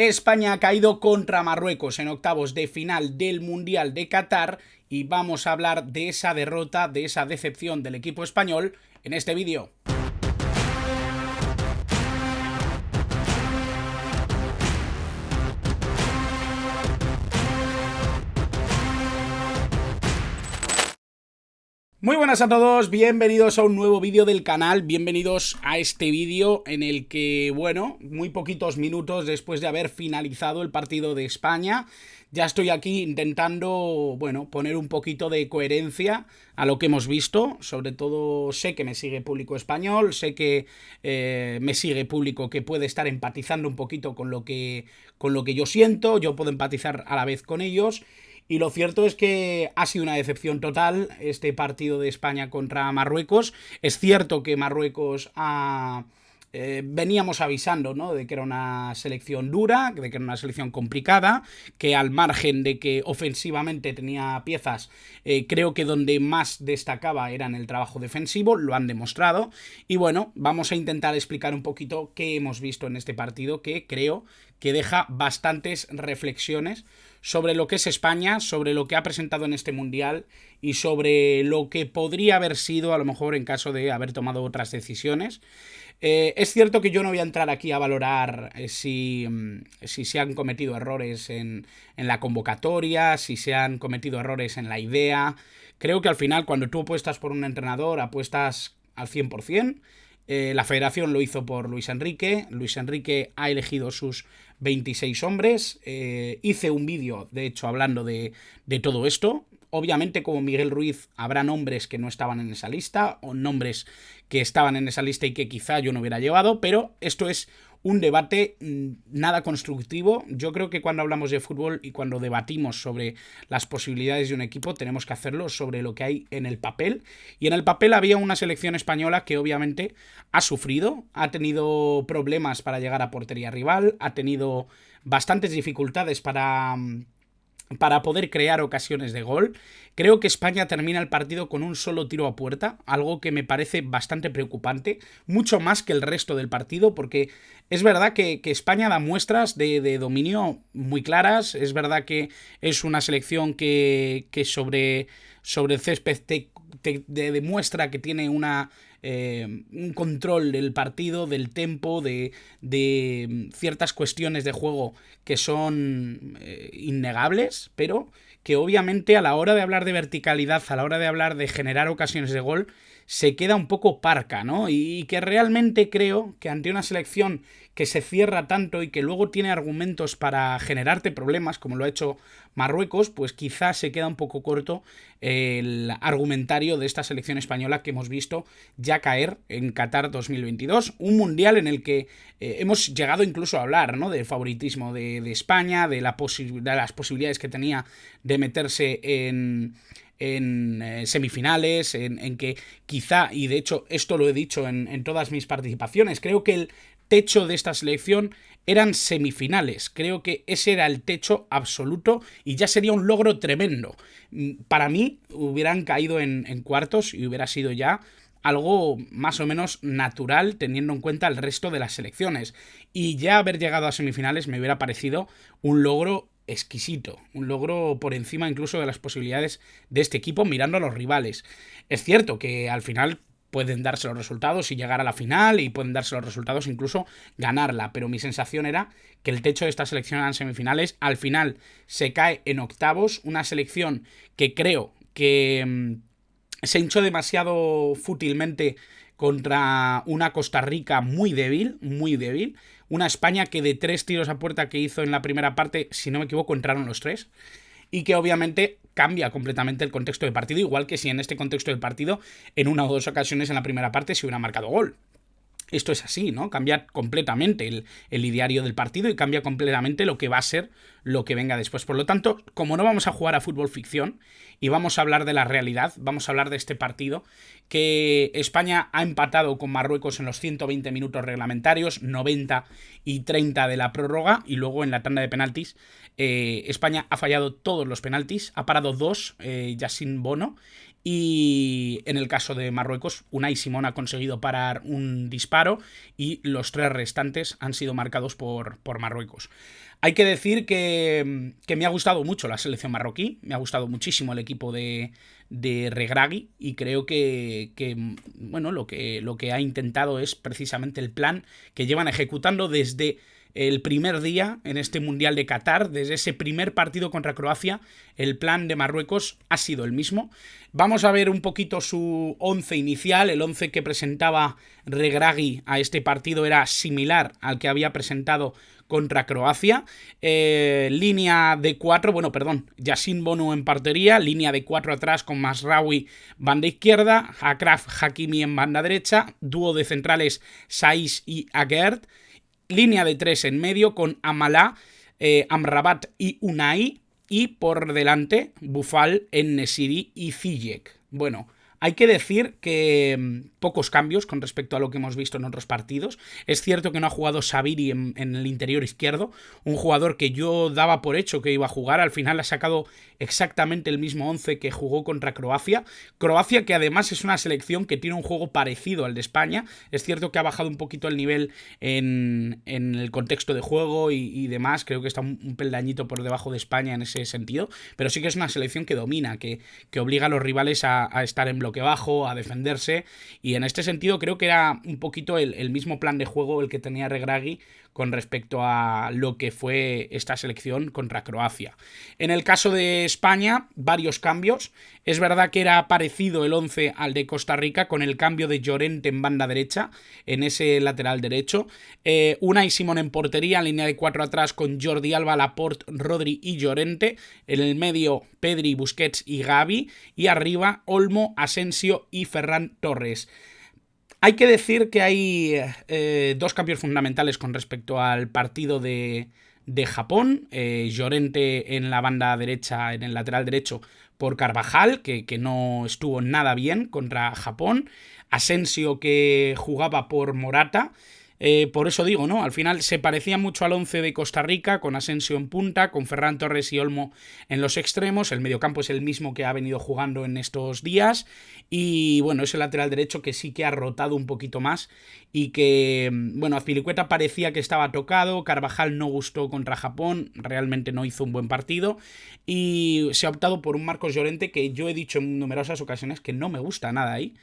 España ha caído contra Marruecos en octavos de final del Mundial de Qatar y vamos a hablar de esa derrota, de esa decepción del equipo español en este vídeo. Muy buenas a todos, bienvenidos a un nuevo vídeo del canal, bienvenidos a este vídeo en el que, bueno, muy poquitos minutos después de haber finalizado el partido de España, ya estoy aquí intentando, bueno, poner un poquito de coherencia a lo que hemos visto. Sobre todo sé que me sigue público español, sé que me sigue público que puede estar empatizando un poquito con lo que yo siento, yo puedo empatizar a la vez con ellos. Y lo cierto es que ha sido una decepción total este partido de España contra Marruecos. Es cierto que Marruecos veníamos avisando, ¿no?, de que era una selección dura, de que era una selección complicada, que al margen de que ofensivamente tenía piezas, creo que donde más destacaba era en el trabajo defensivo, lo han demostrado. Y bueno, vamos a intentar explicar un poquito qué hemos visto en este partido, que creo que deja bastantes reflexiones sobre lo que es España, sobre lo que ha presentado en este Mundial y sobre lo que podría haber sido a lo mejor en caso de haber tomado otras decisiones. Es cierto que yo no voy a entrar aquí a valorar si se han cometido errores en la convocatoria, si se han cometido errores en la idea. Creo que al final cuando tú apuestas por un entrenador apuestas al 100%. La federación lo hizo por Luis Enrique. Luis Enrique ha elegido sus 26 hombres. Hice un vídeo, de hecho, hablando de todo esto. Obviamente, como Miguel Ruiz, habrá nombres que no estaban en esa lista o nombres que estaban en esa lista y que quizá yo no hubiera llevado, pero esto es un debate nada constructivo. Yo creo que cuando hablamos de fútbol y cuando debatimos sobre las posibilidades de un equipo, tenemos que hacerlo sobre lo que hay en el papel. Y en el papel había una selección española que obviamente ha sufrido, ha tenido problemas para llegar a portería rival, ha tenido bastantes dificultades para poder crear ocasiones de gol. Creo que España termina el partido con un solo tiro a puerta, algo que me parece bastante preocupante, mucho más que el resto del partido, porque es verdad que España da muestras de dominio muy claras. Es verdad que es una selección que sobre el césped te demuestra que tiene un control del partido, del tempo, de ciertas cuestiones de juego que son innegables, pero que obviamente a la hora de hablar de verticalidad, a la hora de hablar de generar ocasiones de gol, se queda un poco parca, ¿no? Y que realmente creo que ante una selección que se cierra tanto y que luego tiene argumentos para generarte problemas, como lo ha hecho Marruecos, pues quizás se queda un poco corto el argumentario de esta selección española que hemos visto ya caer en Qatar 2022, un mundial en el que hemos llegado incluso a hablar, ¿no?, del favoritismo de España, de las posibilidades que tenía de meterse en semifinales, en que quizá, y de hecho esto lo he dicho en todas mis participaciones, creo que el techo de esta selección eran semifinales. Creo que ese era el techo absoluto y ya sería un logro tremendo. Para mí hubieran caído en cuartos y hubiera sido ya algo más o menos natural teniendo en cuenta el resto de las selecciones. Y ya haber llegado a semifinales me hubiera parecido un logro exquisito, un logro por encima incluso de las posibilidades de este equipo mirando a los rivales. Es cierto que al final pueden darse los resultados y llegar a la final, y pueden darse los resultados incluso ganarla, pero mi sensación era que el techo de esta selección eran semifinales. Al final se cae en octavos, una selección que creo que se hinchó demasiado fútilmente contra una Costa Rica muy débil, una España que de 3 tiros a puerta que hizo en la primera parte, si no me equivoco, entraron los 3, y que obviamente cambia completamente el contexto del partido, igual que si en este contexto del partido en una o dos ocasiones en la primera parte se hubiera marcado gol. Esto es así, ¿no? Cambia completamente el ideario del partido y cambia completamente lo que va a ser lo que venga después. Por lo tanto, como no vamos a jugar a fútbol ficción y vamos a hablar de la realidad, vamos a hablar de este partido que España ha empatado con Marruecos en los 120 minutos reglamentarios, 90 y 30 de la prórroga, y luego en la tanda de penaltis España ha fallado todos los penaltis, ha parado 2, Yassine Bono, Y en el caso de Marruecos, Unai Simón ha conseguido parar un disparo y los 3 restantes han sido marcados por Marruecos. Hay que decir que me ha gustado mucho la selección marroquí, me ha gustado muchísimo el equipo de Regragui y creo bueno, lo que ha intentado es precisamente el plan que llevan ejecutando desde el primer día en este Mundial de Qatar, desde ese primer partido contra Croacia, el plan de Marruecos ha sido el mismo. Vamos a ver un poquito su once inicial. El once que presentaba Regragui a este partido era similar al que había presentado contra Croacia. Línea de 4, bueno, perdón, Yassin Bonu en portería, línea de 4 atrás con Masraoui banda izquierda, Akraf Hakimi en banda derecha, dúo de centrales Saiz y Aguerd, línea de 3 en medio con Amalá, Amrabat y Unai, y por delante Boufal, En-Nesyri y Ziyech. Bueno, hay que decir que pocos cambios con respecto a lo que hemos visto en otros partidos. Es cierto que no ha jugado Sabiri en el interior izquierdo, un jugador que yo daba por hecho que iba a jugar. Al final ha sacado exactamente el mismo 11 que jugó contra Croacia. Croacia, que además es una selección que tiene un juego parecido al de España. Es cierto que ha bajado un poquito el nivel en el contexto de juego y demás. Creo que está un peldañito por debajo de España en ese sentido. Pero sí que es una selección que domina, que obliga a los rivales a estar en bloque bajo, a defenderse, y en este sentido creo que era un poquito el mismo plan de juego el que tenía Regragui con respecto a lo que fue esta selección contra Croacia. En el caso de España, varios cambios. Es verdad que era parecido el 11 al de Costa Rica, con el cambio de Llorente en banda derecha, en ese lateral derecho. Unai Simón en portería, línea de 4 atrás con Jordi Alba, Laporte, Rodri y Llorente. En el medio, Pedri, Busquets y Gavi. Y arriba, Olmo, Asensio y Ferran Torres. Hay que decir que hay dos cambios fundamentales con respecto al partido de Japón. Llorente en la banda derecha, en el lateral derecho, por Carvajal, que no estuvo nada bien contra Japón. Asensio, que jugaba por Morata. Por eso digo, ¿no? Al final se parecía mucho al 11 de Costa Rica, con Asensio en punta, con Ferran Torres y Olmo en los extremos. El mediocampo es el mismo que ha venido jugando en estos días. Y bueno, es el lateral derecho que sí que ha rotado un poquito más y que, bueno, Azpilicueta parecía que estaba tocado. Carvajal no gustó contra Japón, realmente no hizo un buen partido. Y se ha optado por un Marcos Llorente que yo he dicho en numerosas ocasiones que no me gusta nada ahí.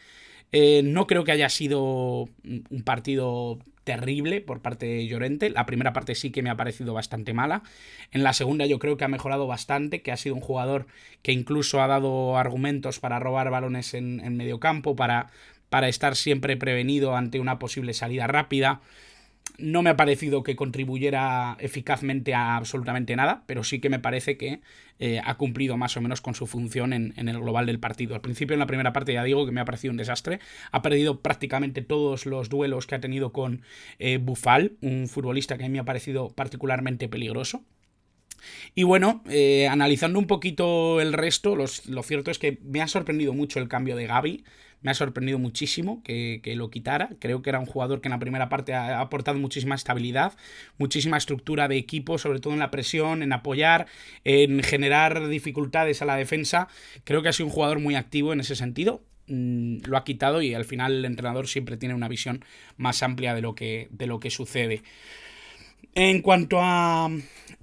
No creo que haya sido un partido terrible por parte de Llorente. La primera parte sí que me ha parecido bastante mala. En la segunda yo creo que ha mejorado bastante, que ha sido un jugador que incluso ha dado argumentos para robar balones en medio campo, para estar siempre prevenido ante una posible salida rápida. No me ha parecido que contribuyera eficazmente a absolutamente nada, pero sí que me parece que ha cumplido más o menos con su función en el global del partido. Al principio, en la primera parte, ya digo que me ha parecido un desastre. Ha perdido prácticamente todos los duelos que ha tenido con Boufal, un futbolista que a mí me ha parecido particularmente peligroso. Y bueno, analizando un poquito el resto, lo cierto es que me ha sorprendido mucho el cambio de Gavi. Me ha sorprendido muchísimo que lo quitara. Creo que era un jugador que en la primera parte ha aportado muchísima estabilidad, muchísima estructura de equipo, sobre todo en la presión, en apoyar, en generar dificultades a la defensa. Creo que ha sido un jugador muy activo en ese sentido. Lo ha quitado y al final el entrenador siempre tiene una visión más amplia de lo que sucede. En cuanto a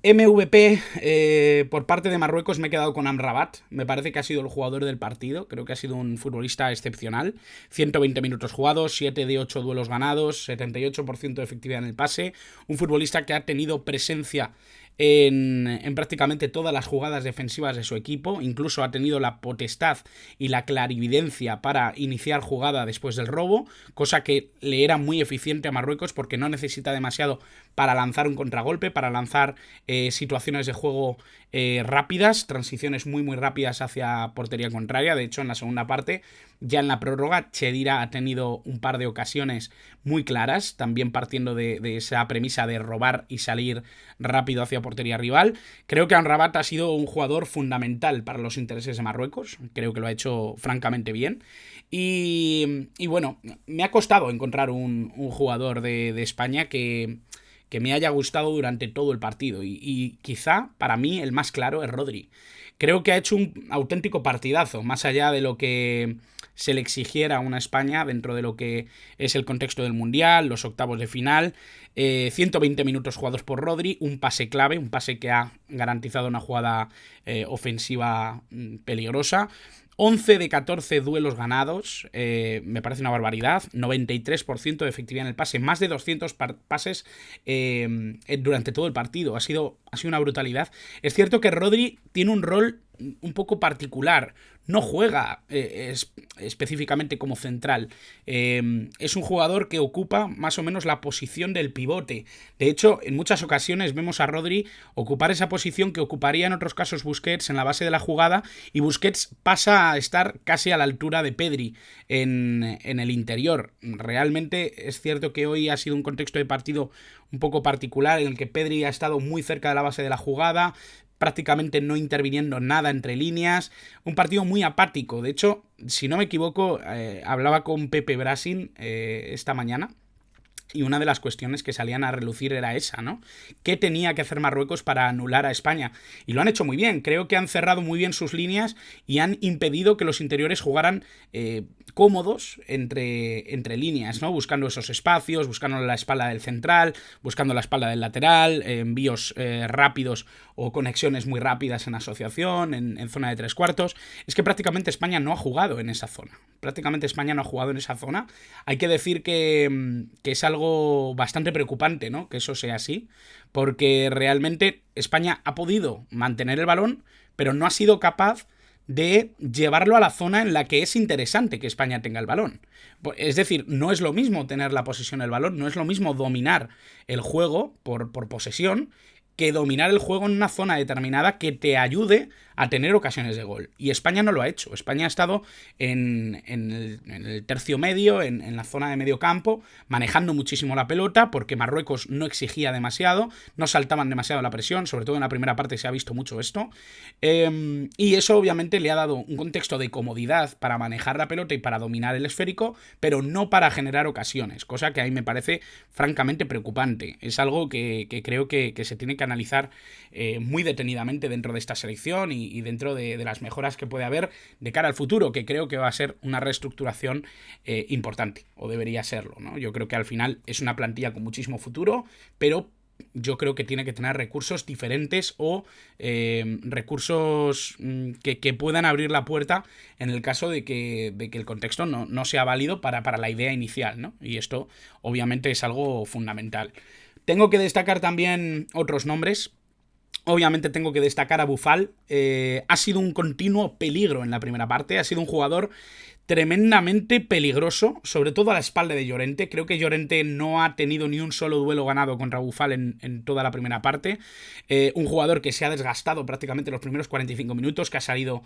MVP, por parte de Marruecos me he quedado con Amrabat. Me parece que ha sido el jugador del partido. Creo que ha sido un futbolista excepcional. 120 minutos jugados, 7 de 8 duelos ganados, 78% de efectividad en el pase. Un futbolista que ha tenido presencia en prácticamente todas las jugadas defensivas de su equipo. Incluso ha tenido la potestad y la clarividencia para iniciar jugada después del robo, cosa que le era muy eficiente a Marruecos porque no necesita demasiado para lanzar un contragolpe, para lanzar situaciones de juego rápidas, transiciones muy muy rápidas hacia portería contraria. De hecho, en la segunda parte, ya en la prórroga, Chedira ha tenido un par de ocasiones muy claras, también partiendo de esa premisa de robar y salir rápido hacia portería rival. Creo que Amrabat ha sido un jugador fundamental para los intereses de Marruecos. Creo que lo ha hecho francamente bien. Y bueno, me ha costado encontrar un jugador de España que me haya gustado durante todo el partido. Y quizá, para mí, el más claro es Rodri. creo que ha hecho un auténtico partidazo, más allá de lo que se le exigiera a una España dentro de lo que es el contexto del Mundial, los octavos de final. 120 minutos jugados por Rodri, un pase clave, un pase que ha garantizado una jugada ofensiva peligrosa. 11 de 14 duelos ganados, me parece una barbaridad. 93% de efectividad en el pase, más de 200 pases durante todo el partido. Ha sido una brutalidad. Es cierto que Rodri tiene un rol un poco particular. No juega específicamente como central. Es un jugador que ocupa más o menos la posición del pivote. De hecho, en muchas ocasiones vemos a Rodri ocupar esa posición que ocuparía en otros casos Busquets en la base de la jugada, y Busquets pasa a estar casi a la altura de Pedri en el interior. Realmente es cierto que hoy ha sido un contexto de partido un poco particular en el que Pedri ha estado muy cerca de la base de la jugada, prácticamente no interviniendo nada entre líneas, un partido muy apático. De hecho, si no me equivoco, hablaba con Pepe Brasin esta mañana, y una de las cuestiones que salían a relucir era esa, ¿no? ¿Qué tenía que hacer Marruecos para anular a España? Y lo han hecho muy bien. Creo que han cerrado muy bien sus líneas y han impedido que los interiores jugaran cómodos entre líneas, ¿no? Buscando esos espacios, buscando la espalda del central, buscando la espalda del lateral, envíos rápidos o conexiones muy rápidas en asociación, en zona de tres cuartos. Es que prácticamente España no ha jugado en esa zona. Hay que decir que es algo bastante preocupante, ¿no? Que eso sea así, porque realmente España ha podido mantener el balón, pero no ha sido capaz de llevarlo a la zona en la que es interesante que España tenga el balón. Es decir, no es lo mismo tener la posesión del balón, no es lo mismo dominar el juego por posesión, que dominar el juego en una zona determinada que te ayude a tener ocasiones de gol. Y España no lo ha hecho. España ha estado en el tercio medio, en la zona de medio campo, manejando muchísimo la pelota, porque Marruecos no exigía demasiado, no saltaban demasiado la presión, sobre todo en la primera parte se ha visto mucho esto. Y eso obviamente le ha dado un contexto de comodidad para manejar la pelota y para dominar el esférico, pero no para generar ocasiones, cosa que a mí me parece francamente preocupante. Es algo que creo que se tiene que analizar muy detenidamente dentro de esta selección y dentro de las mejoras que puede haber de cara al futuro, que creo que va a ser una reestructuración importante, o debería serlo, ¿no? Yo creo que al final es una plantilla con muchísimo futuro, pero yo creo que tiene que tener recursos diferentes o recursos que puedan abrir la puerta en el caso de que el contexto no sea válido para la idea inicial, ¿no? Y esto obviamente es algo fundamental. Tengo que destacar también otros nombres. Obviamente tengo que destacar a Boufal. Ha sido un continuo peligro en la primera parte. Ha sido un jugador tremendamente peligroso, sobre todo a la espalda de Llorente. Creo que Llorente no ha tenido ni un solo duelo ganado contra Boufal en toda la primera parte. Un jugador que se ha desgastado prácticamente los primeros 45 minutos, que ha salido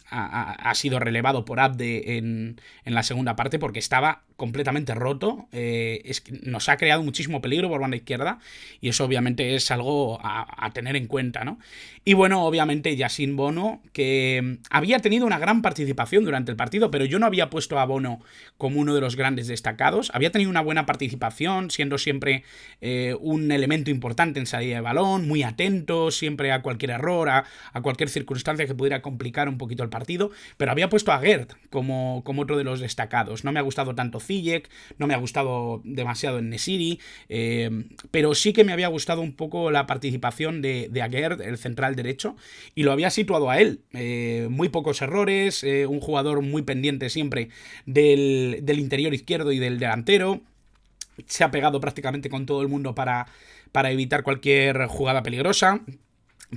ha sido relevado por Abde en la segunda parte porque estaba completamente roto. Es que nos ha creado muchísimo peligro por banda izquierda, y eso obviamente es algo a tener en cuenta, ¿no? Y bueno, obviamente Yassine Bono, que había tenido una gran participación durante el partido, pero yo no había puesto a Bono como uno de los grandes destacados. Había tenido una buena participación, siendo siempre un elemento importante en salida de balón, muy atento siempre a cualquier error, a cualquier circunstancia que pudiera complicar un poquito el partido, pero había puesto a Guerd como otro de los destacados. No me ha gustado tanto Ziyech, no me ha gustado demasiado en Nesiri, pero sí que me había gustado un poco la participación de Guerd, el central derecho, y lo había situado a él. Muy pocos errores, un jugador muy pendiente siempre del interior izquierdo y del delantero. Se ha pegado prácticamente con todo el mundo para evitar cualquier jugada peligrosa.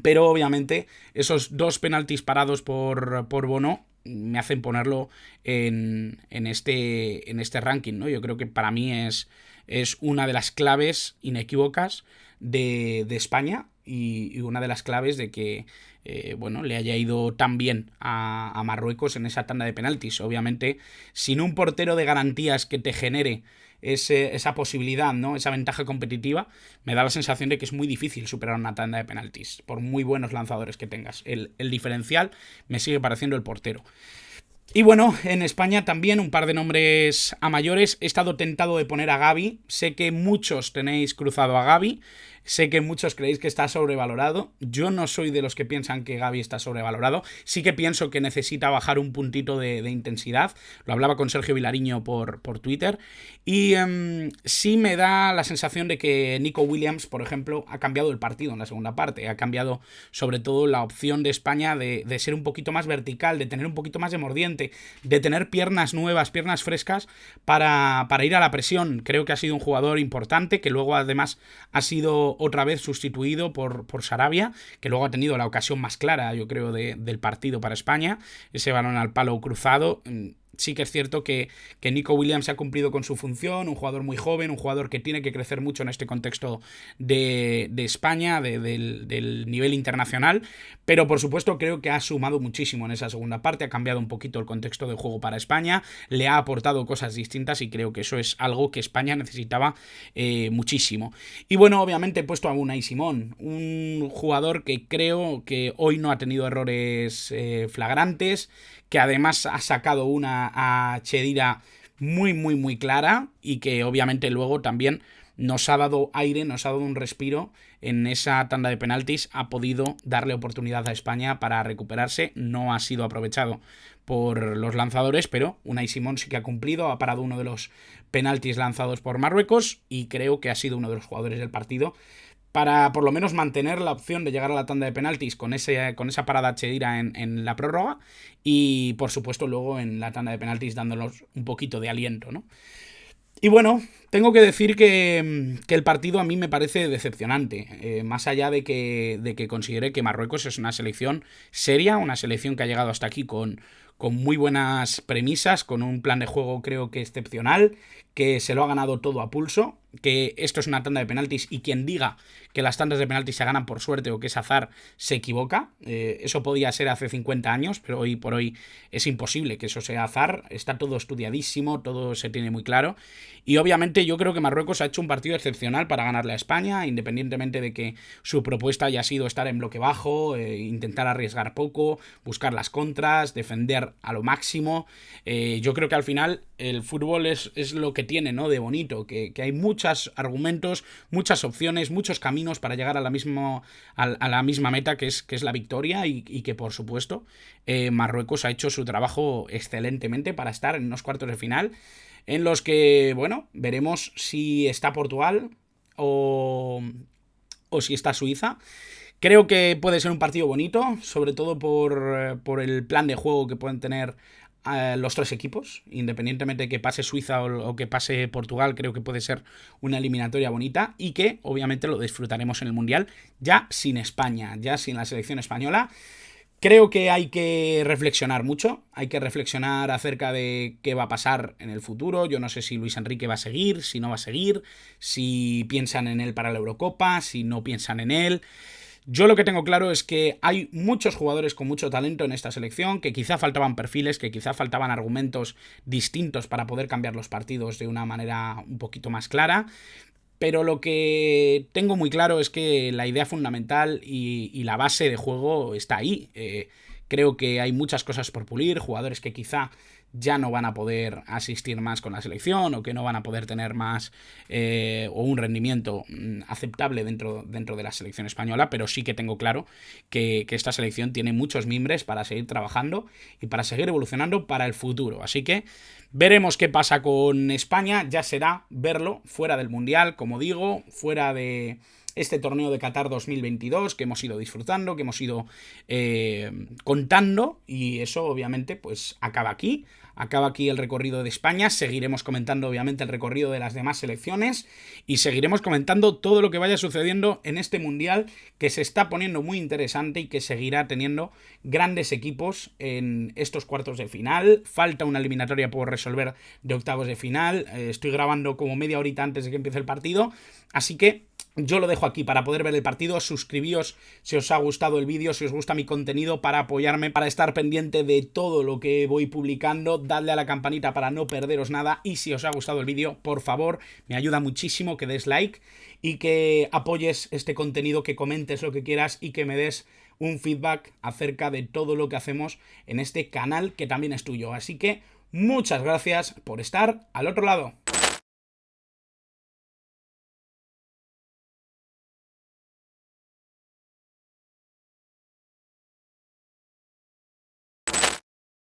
Pero obviamente esos dos penaltis parados por Bono me hacen ponerlo en este ranking, ¿no? Yo creo que para mí es una de las claves inequívocas de España, y una de las claves de que le haya ido tan bien a Marruecos en esa tanda de penaltis. Obviamente, sin un portero de garantías que te genere esa posibilidad, ¿no? Esa ventaja competitiva, me da la sensación de que es muy difícil superar una tanda de penaltis, por muy buenos lanzadores que tengas. El diferencial me sigue pareciendo el portero. Y bueno, en España también un par de nombres a mayores. He estado tentado de poner a Gavi. Sé que muchos tenéis cruzado a Gavi. Sé que muchos creéis que está sobrevalorado. Yo no soy de los que piensan que Gavi está sobrevalorado. Sí que pienso que necesita bajar un puntito de intensidad. Lo hablaba con Sergio Vilariño por Twitter. Y sí me da la sensación de que Nico Williams, por ejemplo, ha cambiado el partido en la segunda parte. Ha cambiado sobre todo la opción de España de ser un poquito más vertical, de tener un poquito más de mordiente, de tener piernas nuevas, piernas frescas para ir a la presión. Creo que ha sido un jugador importante, que luego además ha sido otra vez sustituido por Sarabia, que luego ha tenido la ocasión más clara, yo creo, del partido para España, ese balón al palo cruzado. Sí que es cierto que Nico Williams ha cumplido con su función, un jugador muy joven, un jugador que tiene que crecer mucho en este contexto de España, del nivel internacional, pero por supuesto creo que ha sumado muchísimo en esa segunda parte, ha cambiado un poquito el contexto de juego para España, le ha aportado cosas distintas y creo que eso es algo que España necesitaba muchísimo. Y bueno, obviamente he puesto a Unai Simón, un jugador que creo que hoy no ha tenido errores flagrantes, que además ha sacado una a Chedira muy, muy, muy clara y que obviamente luego también nos ha dado aire, nos ha dado un respiro en esa tanda de penaltis, ha podido darle oportunidad a España para recuperarse, no ha sido aprovechado por los lanzadores, pero Unai Simón sí que ha cumplido, ha parado uno de los penaltis lanzados por Marruecos y creo que ha sido uno de los jugadores del partido para por lo menos mantener la opción de llegar a la tanda de penaltis con esa parada Chedira en la prórroga y por supuesto luego en la tanda de penaltis dándonos un poquito de aliento, ¿no? Y bueno, tengo que decir que el partido a mí me parece decepcionante, más allá de que considere que Marruecos es una selección seria, una selección que ha llegado hasta aquí con muy buenas premisas, con un plan de juego creo que excepcional, que se lo ha ganado todo a pulso, que esto es una tanda de penaltis y quien diga que las tandas de penaltis se ganan por suerte o que es azar se equivoca. Eso podía ser hace 50 años, pero hoy por hoy es imposible que eso sea azar, está todo estudiadísimo, todo se tiene muy claro y obviamente yo creo que Marruecos ha hecho un partido excepcional para ganarle a España, independientemente de que su propuesta haya sido estar en bloque bajo, intentar arriesgar poco, buscar las contras, defender a lo máximo. Yo creo que al final el fútbol es lo que tiene, ¿no?, de bonito, que hay muchos argumentos, muchas opciones, muchos caminos para llegar a la misma meta que es la victoria y que por supuesto Marruecos ha hecho su trabajo excelentemente para estar en unos cuartos de final en los que, bueno, veremos si está Portugal o si está Suiza. Creo que puede ser un partido bonito, sobre todo por el plan de juego que pueden tener los tres equipos, independientemente de que pase Suiza o que pase Portugal, creo que puede ser una eliminatoria bonita y que obviamente lo disfrutaremos en el Mundial, ya sin España, ya sin la selección española. Creo que hay que reflexionar mucho, hay que reflexionar acerca de qué va a pasar en el futuro. Yo no sé si Luis Enrique va a seguir, si no va a seguir, si piensan en él para la Eurocopa, si no piensan en él. Yo lo que tengo claro es que hay muchos jugadores con mucho talento en esta selección, que quizá faltaban perfiles, que quizá faltaban argumentos distintos para poder cambiar los partidos de una manera un poquito más clara. Pero lo que tengo muy claro es que la idea fundamental y la base de juego está ahí. Creo que hay muchas cosas por pulir, jugadores que quizá ya no van a poder asistir más con la selección o que no van a poder tener más o un rendimiento aceptable dentro de la selección española, pero sí que tengo claro que esta selección tiene muchos mimbres para seguir trabajando y para seguir evolucionando para el futuro. Así que veremos qué pasa con España, ya será verlo fuera del Mundial, como digo, fuera de este torneo de Qatar 2022 que hemos ido disfrutando, que hemos ido contando y eso obviamente pues acaba aquí el recorrido de España, seguiremos comentando obviamente el recorrido de las demás selecciones y seguiremos comentando todo lo que vaya sucediendo en este Mundial que se está poniendo muy interesante y que seguirá teniendo grandes equipos en estos cuartos de final. Falta una eliminatoria por resolver de octavos de final, estoy grabando como media horita antes de que empiece el partido, así que yo lo dejo aquí para poder ver el partido. Suscribíos si os ha gustado el vídeo, si os gusta mi contenido, para apoyarme, para estar pendiente de todo lo que voy publicando. Dadle a la campanita para no perderos nada y si os ha gustado el vídeo, por favor, me ayuda muchísimo que des like y que apoyes este contenido, que comentes lo que quieras y que me des un feedback acerca de todo lo que hacemos en este canal que también es tuyo. Así que muchas gracias por estar al otro lado.